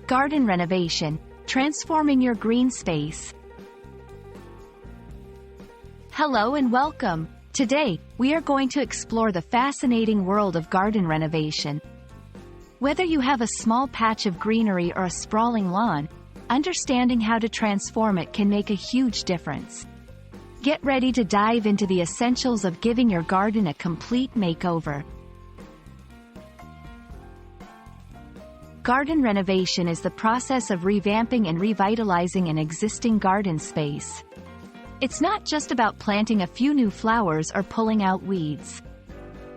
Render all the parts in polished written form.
Garden renovation, transforming your green space. Hello and welcome. Today, we are going to explore the fascinating world of garden renovation. Whether you have a small patch of greenery or a sprawling lawn, understanding how to transform it can make a huge difference. Get ready to dive into the essentials of giving your garden a complete makeover. Garden renovation is the process of revamping and revitalizing an existing garden space. It's not just about planting a few new flowers or pulling out weeds.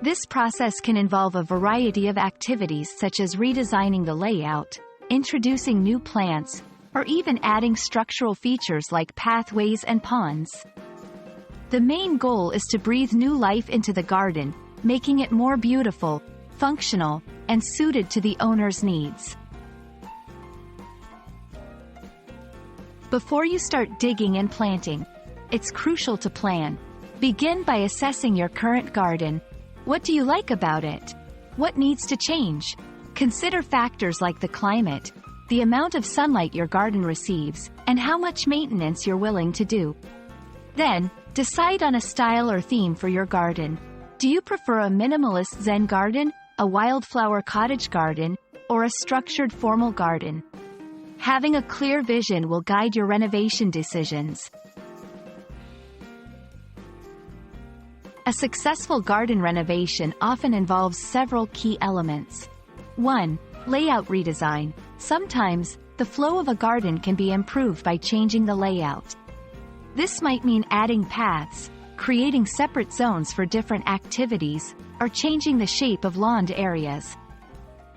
This process can involve a variety of activities such as redesigning the layout, introducing new plants, or even adding structural features like pathways and ponds. The main goal is to breathe new life into the garden, making it more beautiful, functional, and suited to the owner's needs. Before you start digging and planting, it's crucial to plan. Begin by assessing your current garden. What do you like about it? What needs to change? Consider factors like the climate, the amount of sunlight your garden receives, and how much maintenance you're willing to do. Then, decide on a style or theme for your garden. Do you prefer a minimalist Zen garden, a wildflower cottage garden, or a structured formal garden? Having a clear vision will guide your renovation decisions. A successful garden renovation often involves several key elements. 1. Layout redesign. Sometimes, the flow of a garden can be improved by changing the layout. This might mean adding paths, creating separate zones for different activities, or changing the shape of lawned areas.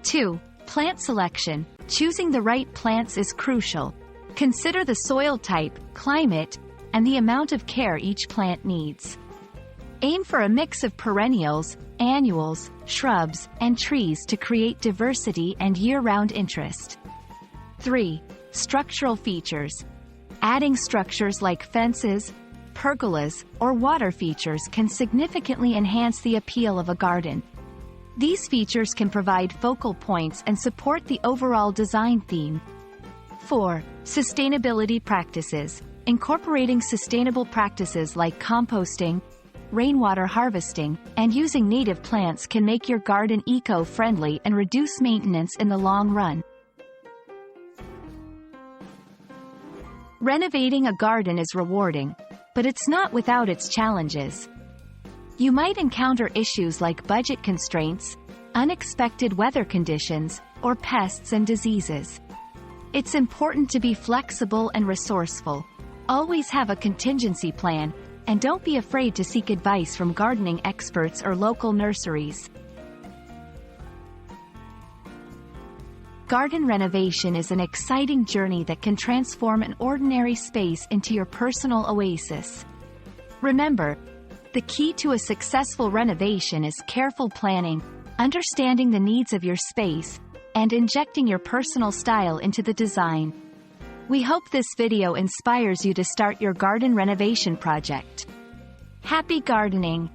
2. Plant selection. Choosing the right plants is crucial. Consider the soil type, climate, and the amount of care each plant needs. Aim for a mix of perennials, annuals, shrubs, and trees to create diversity and year-round interest. 3. Structural features. Adding structures like fences, pergolas, or water features can significantly enhance the appeal of a garden. These features can provide focal points and support the overall design theme. 4. Sustainability practices. Incorporating sustainable practices like composting, rainwater harvesting, and using native plants can make your garden eco-friendly and reduce maintenance in the long run. Renovating a garden is rewarding, but it's not without its challenges. You might encounter issues like budget constraints, unexpected weather conditions, or pests and diseases. It's important to be flexible and resourceful. Always have a contingency plan, and don't be afraid to seek advice from gardening experts or local nurseries. Garden renovation is an exciting journey that can transform an ordinary space into your personal oasis. Remember, the key to a successful renovation is careful planning, understanding the needs of your space, and injecting your personal style into the design. We hope this video inspires you to start your garden renovation project. Happy gardening!